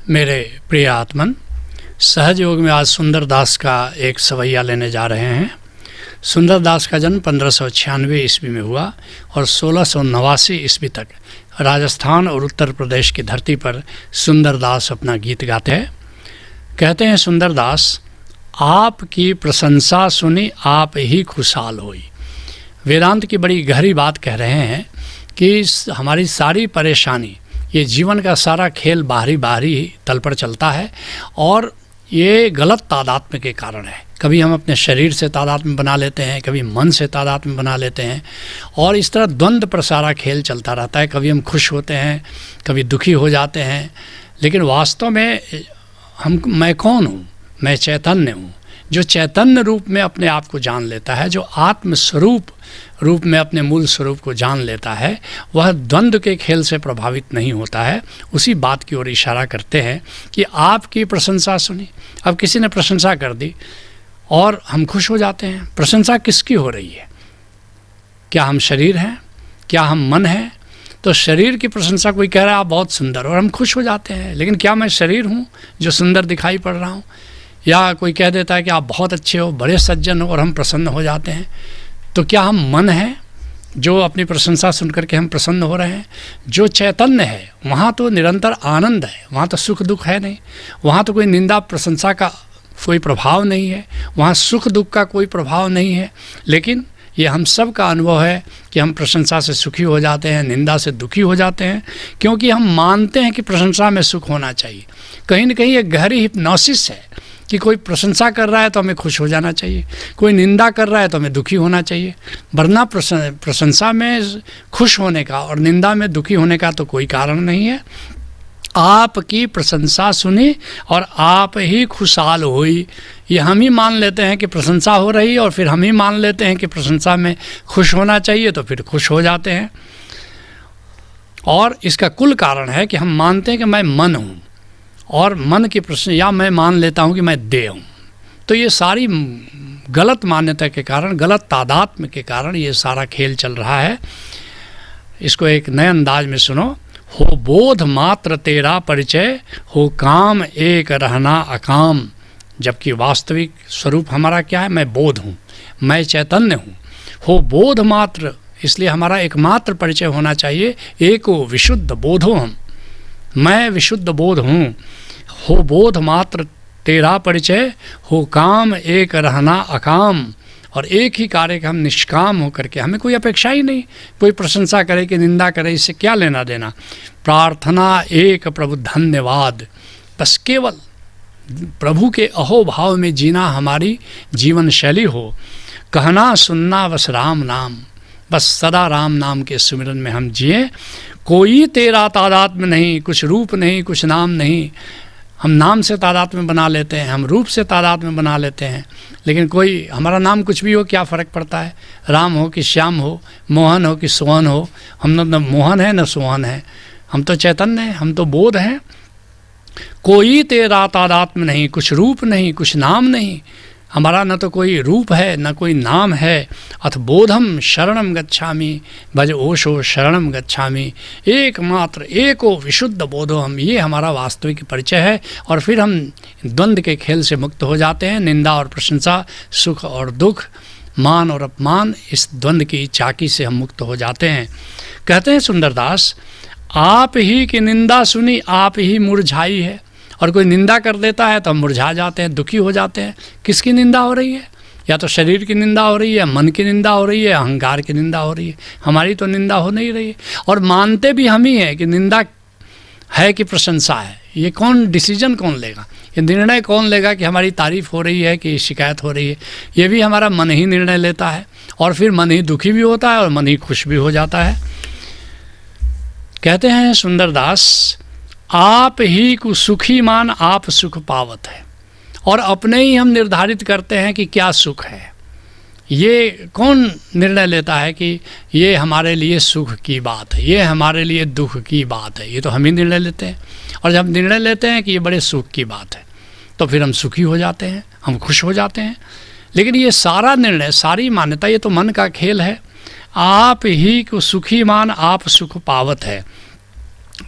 मेरे प्रिय आत्मन, सहज योग में आज सुंदरदास का एक सवैया लेने जा रहे हैं। सुंदरदास का जन्म 1596 ईस्वी में हुआ और 1689 ईस्वी तक राजस्थान और उत्तर प्रदेश की धरती पर सुंदरदास अपना गीत गाते हैं। कहते हैं सुंदरदास, आपकी प्रशंसा सुनी आप ही खुशहाल होई। वेदांत की बड़ी गहरी बात कह रहे हैं कि हमारी सारी परेशानी, ये जीवन का सारा खेल बाहरी तल पर चलता है और ये गलत तादात्म्य के कारण है। कभी हम अपने शरीर से तादात्म्य बना लेते हैं, कभी मन से तादात्म्य बना लेते हैं और इस तरह द्वंद्व पर सारा खेल चलता रहता है। कभी हम खुश होते हैं, कभी दुखी हो जाते हैं, लेकिन वास्तव में मैं कौन हूँ? मैं चैतन्य हूँ। जो चैतन्य रूप में अपने आप को जान लेता है, जो आत्मस्वरूप रूप में अपने मूल स्वरूप को जान लेता है, वह द्वंद्व के खेल से प्रभावित नहीं होता है। उसी बात की ओर इशारा करते हैं कि आपकी प्रशंसा सुनी। अब किसी ने प्रशंसा कर दी और हम खुश हो जाते हैं। प्रशंसा किसकी हो रही है? क्या हम शरीर हैं? क्या हम मन हैं? तो शरीर की प्रशंसा कोई कह रहा है आप बहुत सुंदर, और हम खुश हो जाते हैं। लेकिन क्या मैं शरीर हूँ जो सुंदर दिखाई पड़ रहा हूँ? या कोई कह देता है कि आप बहुत अच्छे हो, बड़े सज्जन हो, और हम प्रसन्न हो जाते हैं। तो क्या हम मन हैं जो अपनी प्रशंसा सुन करके हम प्रसन्न हो रहे हैं? जो चैतन्य है वहाँ तो निरंतर आनंद है, वहाँ तो सुख दुख है नहीं, वहाँ तो कोई निंदा प्रशंसा का कोई प्रभाव नहीं है, वहाँ सुख दुख का कोई प्रभाव नहीं है। लेकिन ये हम सब का अनुभव है कि हम प्रशंसा से सुखी हो जाते हैं, निंदा से दुखी हो जाते हैं, क्योंकि हम मानते हैं कि प्रशंसा में सुख होना चाहिए। कहीं न कहीं एक गहरी हिप्नोसिस है कि कोई प्रशंसा कर रहा है तो हमें खुश हो जाना चाहिए, कोई निंदा कर रहा है तो हमें दुखी होना चाहिए। वरना प्रशंसा में खुश होने का और निंदा में दुखी होने का तो कोई कारण नहीं है। आपकी प्रशंसा सुनी और आप ही खुशहाल हुई। ये हम ही मान लेते हैं कि प्रशंसा हो रही, और फिर हम ही मान लेते हैं कि प्रशंसा में खुश होना चाहिए, तो फिर खुश हो जाते हैं। और इसका कुल कारण है कि हम मानते हैं कि मैं मन हूँ, और मन की प्रश्न, या मैं मान लेता हूँ कि मैं देह हूँ। तो ये सारी गलत मान्यता के कारण, गलत तादात्म्य के कारण ये सारा खेल चल रहा है। इसको एक नए अंदाज में सुनो। हो बोध मात्र तेरा परिचय, हो काम एक रहना अकाम। जबकि वास्तविक स्वरूप हमारा क्या है? मैं बोध हूँ, मैं चैतन्य हूँ। हो बोध मात्र, इसलिए हमारा एकमात्र परिचय होना चाहिए एको विशुद्ध बोधो हम। मैं विशुद्ध बोध हूँ। हो बोध मात्र तेरा परिचय, हो काम एक रहना अकाम। और एक ही कार्य का हम निष्काम होकर के, हमें कोई अपेक्षा ही नहीं, कोई प्रशंसा करे कि निंदा करे, इससे क्या लेना देना। प्रार्थना एक प्रभु धन्यवाद। बस केवल प्रभु के अहोभाव में जीना हमारी जीवन शैली हो। कहना सुनना बस राम नाम, बस सदा राम नाम के सुमिरन में हम जिए। कोई तेरा तादात्म्य नहीं, कुछ रूप नहीं, कुछ नाम नहीं। हम नाम से तादात्म्य बना लेते हैं, हम रूप से तादात्म्य बना लेते हैं, लेकिन कोई हमारा नाम कुछ भी हो, क्या फ़र्क पड़ता है? राम हो कि श्याम हो, मोहन हो कि सोहन हो, हम न मोहन है न सोहन है। हम तो चैतन्य हैं, हम तो बोध हैं। कोई तेरा तादात्म्य नहीं, कुछ रूप नहीं, कुछ नाम नहीं। हमारा न तो कोई रूप है न कोई नाम है। अथ बोधम शरणम गच्छामि, भज ओशो शरणम गच्छामि। एकमात्र एको विशुद्ध बोधो हम, ये हमारा वास्तविक परिचय है। और फिर हम द्वंद्व के खेल से मुक्त हो जाते हैं। निंदा और प्रशंसा, सुख और दुख, मान और अपमान, इस द्वंद्व की चाकी से हम मुक्त हो जाते हैं। कहते हैं सुंदरदास, आप ही की निंदा सुनी आप ही मुरझाई है। और कोई निंदा कर देता है तो हम मुरझा जाते हैं, दुखी हो जाते हैं। किसकी निंदा हो रही है? या तो शरीर की निंदा हो रही है, मन की निंदा हो रही है, अहंकार की निंदा हो रही है। हमारी तो निंदा हो नहीं रही है। और मानते भी हम ही हैं कि निंदा है कि प्रशंसा है। ये कौन डिसीजन कौन लेगा? ये निर्णय कौन लेगा कि हमारी तारीफ़ हो रही है कि शिकायत हो रही है? ये भी हमारा मन ही निर्णय लेता है, और फिर मन ही दुखी भी होता है और मन ही खुश भी हो जाता है। कहते हैं सुंदरदास, आप ही को सुखी मान आप सुख पावत है। और अपने ही हम निर्धारित करते हैं कि क्या सुख है। ये कौन निर्णय लेता है कि ये हमारे लिए सुख की बात है, ये हमारे लिए दुख की बात है? ये तो हम ही निर्णय लेते हैं। और जब निर्णय लेते हैं कि ये बड़े सुख की बात है, तो फिर हम सुखी हो जाते हैं, हम खुश हो जाते हैं। लेकिन ये सारा निर्णय, सारी मान्यता, ये तो मन का खेल है। आप ही को सुखी मान आप सुख पावत है।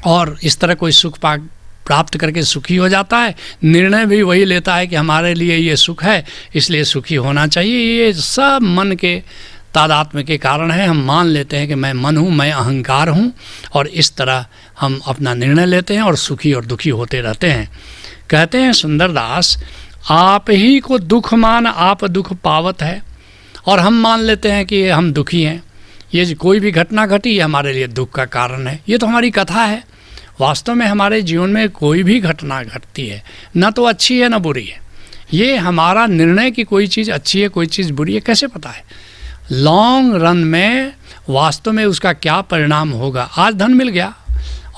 और इस तरह कोई सुख पा प्राप्त करके सुखी हो जाता है, निर्णय भी वही लेता है कि हमारे लिए ये सुख है इसलिए सुखी होना चाहिए। ये सब मन के तादात्म्य के कारण है। हम मान लेते हैं कि मैं मन हूँ, मैं अहंकार हूँ, और इस तरह हम अपना निर्णय लेते हैं और सुखी और दुखी होते रहते हैं। कहते हैं सुंदरदास, आप ही को दुख मान आप दुख पावत है। और हम मान लेते हैं कि हम दुखी हैं, ये जो कोई भी घटना घटी ये हमारे लिए दुख का कारण है। ये तो हमारी कथा है। वास्तव में हमारे जीवन में कोई भी घटना घटती है, न तो अच्छी है न बुरी है। ये हमारा निर्णय कि कोई चीज़ अच्छी है कोई चीज़ बुरी है कैसे पता है? लॉन्ग रन में वास्तव में उसका क्या परिणाम होगा। आज धन मिल गया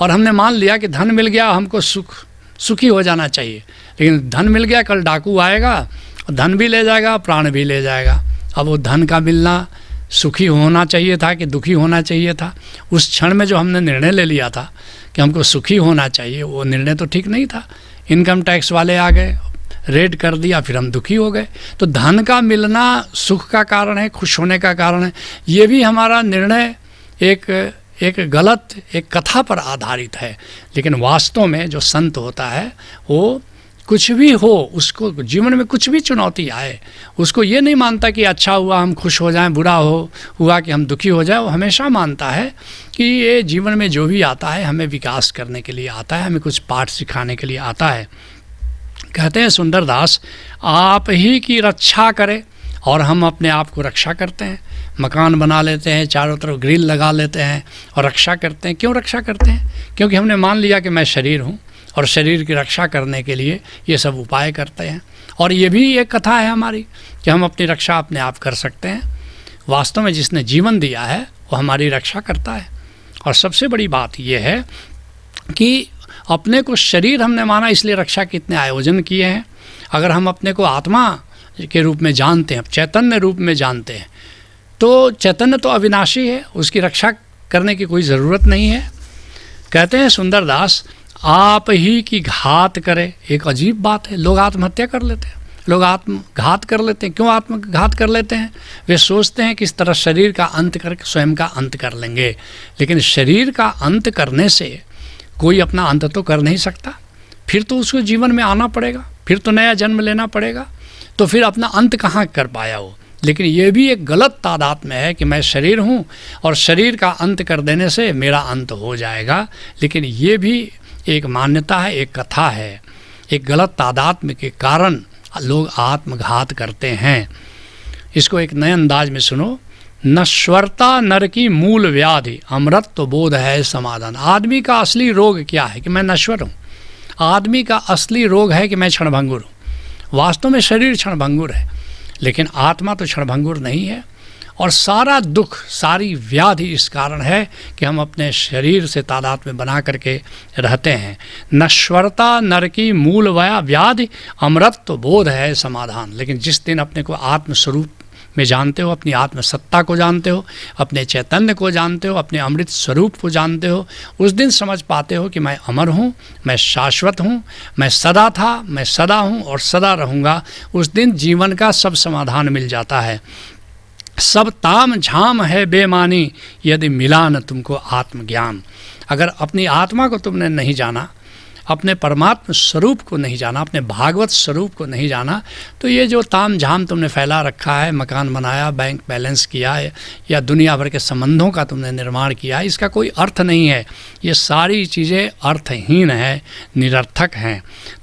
और हमने मान लिया कि धन मिल गया हमको सुखी हो जाना चाहिए, लेकिन धन मिल गया कल डाकू आएगा और धन भी ले जाएगा प्राण भी ले जाएगा। अब वो धन का मिलना सुखी होना चाहिए था कि दुखी होना चाहिए था? उस क्षण में जो हमने निर्णय ले लिया था कि हमको सुखी होना चाहिए, वो निर्णय तो ठीक नहीं था। इनकम टैक्स वाले आ गए, रेड कर दिया, फिर हम दुखी हो गए। तो धन का मिलना सुख का कारण है, खुश होने का कारण है। ये भी हमारा निर्णय एक गलत एक कथा पर आधारित है। लेकिन वास्तव में जो संत होता है वो कुछ भी हो, उसको जीवन में कुछ भी चुनौती आए, उसको ये नहीं मानता कि अच्छा हुआ हम खुश हो जाएं, बुरा हुआ कि हम दुखी हो जाएं। वो हमेशा मानता है कि ये जीवन में जो भी आता है हमें विकास करने के लिए आता है, हमें कुछ पाठ सिखाने के लिए आता है। कहते हैं सुंदरदास, आप ही की रक्षा करे और हम अपने आप को रक्षा करते हैं। मकान बना लेते हैं, चारों तरफ ग्रिल लगा लेते हैं और रक्षा करते हैं। क्यों रक्षा करते हैं? क्योंकि हमने मान लिया कि मैं शरीर हूँ और शरीर की रक्षा करने के लिए ये सब उपाय करते हैं। और ये भी एक कथा है हमारी कि हम अपनी रक्षा अपने आप कर सकते हैं। वास्तव में जिसने जीवन दिया है वो हमारी रक्षा करता है। और सबसे बड़ी बात ये है कि अपने को शरीर हमने माना इसलिए रक्षा के इतने आयोजन किए हैं। अगर हम अपने को आत्मा के रूप में जानते हैं, चैतन्य रूप में जानते हैं, तो चैतन्य तो अविनाशी है, उसकी रक्षा करने की कोई ज़रूरत नहीं है। कहते हैं सुंदरदास, आप ही की घात करे। एक अजीब बात है, लोग आत्महत्या कर लेते हैं, लोग आत्मघात कर लेते हैं। क्यों आत्मघात कर लेते हैं? वे सोचते हैं कि इस तरह शरीर का अंत करके स्वयं का अंत कर लेंगे। लेकिन शरीर का अंत करने से कोई अपना अंत तो कर नहीं सकता, फिर तो उसको जीवन में आना पड़ेगा, फिर तो नया जन्म लेना पड़ेगा, तो फिर अपना अंत कहाँ कर पाया वो। लेकिन ये भी एक गलत तादात्म्य है कि मैं शरीर हूँ और शरीर का अंत कर देने से मेरा अंत हो जाएगा। लेकिन ये भी एक मान्यता है, एक कथा है। एक गलत तादात्म्य के कारण लोग आत्मघात करते हैं। इसको एक नए अंदाज में सुनो। नश्वरता नर की मूल व्याधि, अमृत बोध है समाधान। आदमी का असली रोग क्या है? कि मैं नश्वर हूँ। आदमी का असली रोग है कि मैं क्षणभंगुर हूँ। वास्तव में शरीर क्षणभंगुर है, लेकिन आत्मा तो क्षणभंगुर नहीं है। और सारा दुख, सारी व्याधि इस कारण है कि हम अपने शरीर से तादात्म्य बना करके रहते हैं। नश्वरता नर की मूल व्याधि, अमृत बोध है समाधान। लेकिन जिस दिन अपने को आत्मस्वरूप में जानते हो, अपनी आत्मसत्ता को जानते हो, अपने चैतन्य को जानते हो, अपने अमृत स्वरूप को जानते हो, उस दिन समझ पाते हो कि मैं अमर हूँ, मैं शाश्वत हूँ, मैं सदा था, मैं सदा हूँ और सदा रहूँगा। उस दिन जीवन का सब समाधान मिल जाता है। सब ताम झाम है बेमानी, यदि मिला न तुमको आत्मज्ञान। अगर अपनी आत्मा को तुमने नहीं जाना, अपने परमात्मा स्वरूप को नहीं जाना, अपने भागवत स्वरूप को नहीं जाना, तो ये जो ताम झाम तुमने फैला रखा है, मकान बनाया, बैंक बैलेंस किया है, या दुनिया भर के संबंधों का तुमने निर्माण किया है, इसका कोई अर्थ नहीं है। ये सारी चीज़ें अर्थहीन है, निरर्थक हैं।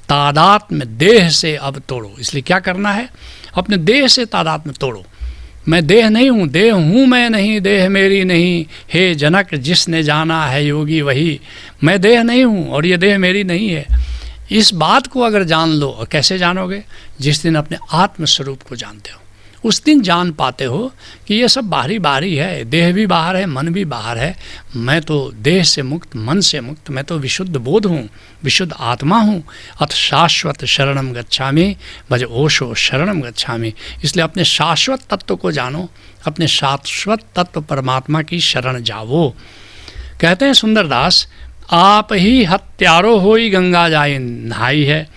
तादात्म्य देह से अब तोड़ो। इसलिए क्या करना है? अपने देह से तादात्म्य तोड़ो। मैं देह नहीं हूँ, देह हूँ मैं नहीं, देह मेरी नहीं, हे जनक जिसने जाना है योगी वही। मैं देह नहीं हूँ और ये देह मेरी नहीं है। इस बात को अगर जान लो, और कैसे जानोगे? जिस दिन अपने आत्मस्वरूप को जानते हो, उस दिन जान पाते हो कि ये सब बाहरी बाहरी है, देह भी बाहर है, मन भी बाहर है। मैं तो देह से मुक्त, मन से मुक्त, मैं तो विशुद्ध बोध हूँ, विशुद्ध आत्मा हूँ। अथ शाश्वत शरणम गच्छामि, भज ओशो शरणम गच्छामि। इसलिए अपने शाश्वत तत्व को जानो, अपने शाश्वत तत्व परमात्मा की शरण जाओ। कहते हैं सुंदरदास, आप ही हत्यारो होई गंगा जाई नहाई है।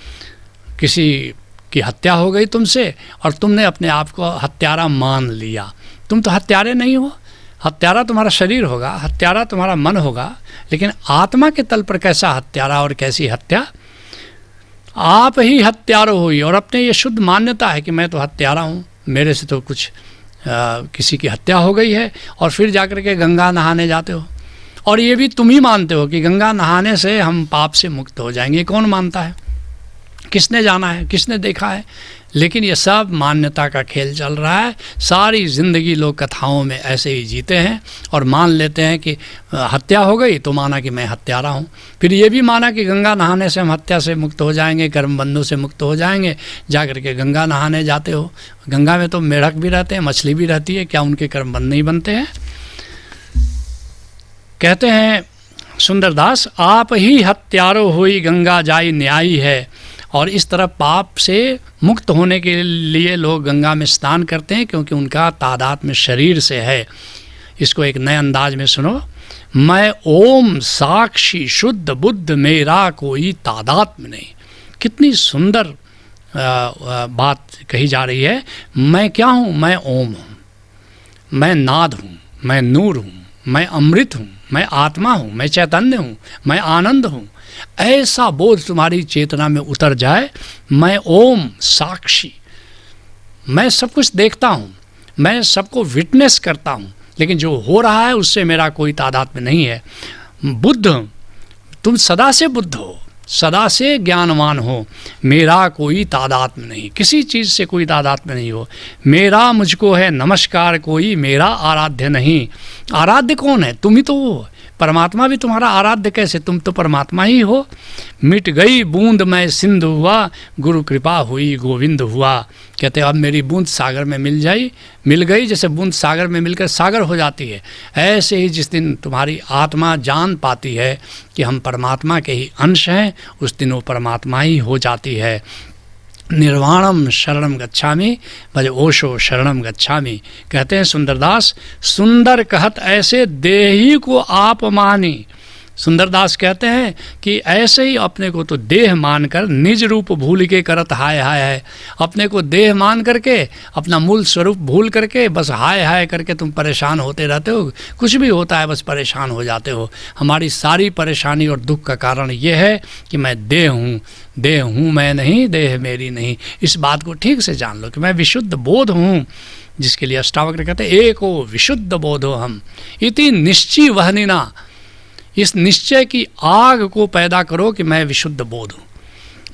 किसी की हत्या हो गई तुमसे और तुमने अपने आप को हत्यारा मान लिया। तुम तो हत्यारे नहीं हो। हत्यारा तुम्हारा शरीर होगा, हत्यारा तुम्हारा मन होगा, लेकिन आत्मा के तल पर कैसा हत्यारा और कैसी हत्या? आप ही हत्यारो हुई, और अपने ये शुद्ध मान्यता है कि मैं तो हत्यारा हूँ, मेरे से तो कुछ किसी की हत्या हो गई है, और फिर जाकर के गंगा नहाने जाते हो। और ये भी तुम ही मानते हो कि गंगा नहाने से हम पाप से मुक्त हो जाएंगे। कौन मानता है? किसने जाना है? किसने देखा है? लेकिन ये सब मान्यता का खेल चल रहा है। सारी ज़िंदगी लोग कथाओं में ऐसे ही जीते हैं और मान लेते हैं कि हत्या हो गई तो माना कि मैं हत्यारा हूँ। फिर ये भी माना कि गंगा नहाने से हम हत्या से मुक्त हो जाएंगे, कर्म बंधु से मुक्त हो जाएंगे। जा कर के गंगा नहाने जाते हो, गंगा में तो मेढक भी रहते हैं, मछली भी रहती है, क्या उनके कर्म बंध नहीं बनते हैं? कहते हैं सुंदरदास, आप ही हत्यारो हुई गंगा जाई न्यायी है। और इस तरह पाप से मुक्त होने के लिए लोग गंगा में स्नान करते हैं, क्योंकि उनका तादात्म्य शरीर से है। इसको एक नए अंदाज में सुनो। मैं ओम साक्षी शुद्ध बुद्ध, मेरा कोई तादात्म्य नहीं। कितनी सुंदर बात कही जा रही है। मैं क्या हूँ? मैं ओम हूँ, मैं नाद हूँ, मैं नूर हूँ, मैं अमृत हूँ, मैं आत्मा हूँ, मैं चैतन्य हूँ, मैं आनंद हूँ। ऐसा बोध तुम्हारी चेतना में उतर जाए। मैं ओम साक्षी, मैं सब कुछ देखता हूँ, मैं सबको विटनेस करता हूँ, लेकिन जो हो रहा है उससे मेरा कोई तादात्म्य नहीं है। बुद्ध, तुम सदा से बुद्ध हो, सदा से ज्ञानवान हो, मेरा कोई तादात्म्य नहीं, किसी चीज़ से कोई तादात्म्य नहीं हो। मेरा मुझको है नमस्कार कोई, मेरा आराध्य नहीं। आराध्य कौन है? तुम ही तो हो। परमात्मा भी तुम्हारा आराध्य कैसे? तुम तो परमात्मा ही हो। मिट गई बूंद मैं सिंधु हुआ, गुरु कृपा हुई गोविंद हुआ। कहते अब मेरी बूंद सागर में मिल गई, जैसे बूंद सागर में मिलकर सागर हो जाती है, ऐसे ही जिस दिन तुम्हारी आत्मा जान पाती है कि हम परमात्मा के ही अंश हैं, उस दिन वो परमात्मा ही हो जाती है। निर्वाणम शरणम गच्छामि, भज ओशो शरणम गच्छामि। कहते हैं सुंदरदास, सुंदर कहत ऐसे देही को आप मानी। सुंदरदास कहते हैं कि ऐसे ही अपने को तो देह मानकर निज रूप भूल के करत हाय हाय है। अपने को देह मान करके अपना मूल स्वरूप भूल करके बस हाय हाय करके तुम परेशान होते रहते हो। कुछ भी होता है बस परेशान हो जाते हो। हमारी सारी परेशानी और दुख का कारण ये है कि मैं देह हूँ, देह हूँ मैं नहीं, देह मेरी नहीं। इस बात को ठीक से जान लो कि मैं विशुद्ध बोध हूँ, जिसके लिए अष्टावक्र कहते हैं एको विशुद्ध बोधो हम इति निश्चय वहनिना। इस निश्चय की आग को पैदा करो कि मैं विशुद्ध बोध हूँ,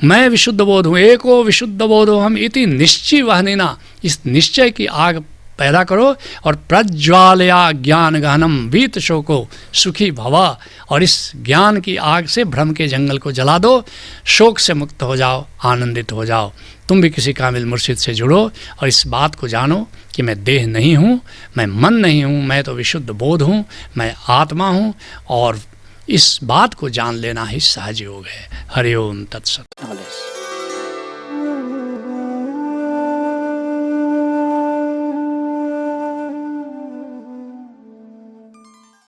मैं विशुद्ध बोध हूँ। एको विशुद्ध बोधो हम इति निश्चय वहनिना। इस निश्चय की आग पैदा करो और प्रज्वालया ज्ञान गहनम वीत शोको सुखी भवा। और इस ज्ञान की आग से भ्रम के जंगल को जला दो, शोक से मुक्त हो जाओ, आनंदित हो जाओ। तुम भी किसी कामिल मुर्शिद से जुड़ो और इस बात को जानो कि मैं देह नहीं हूँ, मैं मन नहीं हूँ, मैं तो विशुद्ध बोध हूँ, मैं आत्मा हूँ। और इस बात को जान लेना ही सहज योग है। हरि ओम तत्सत।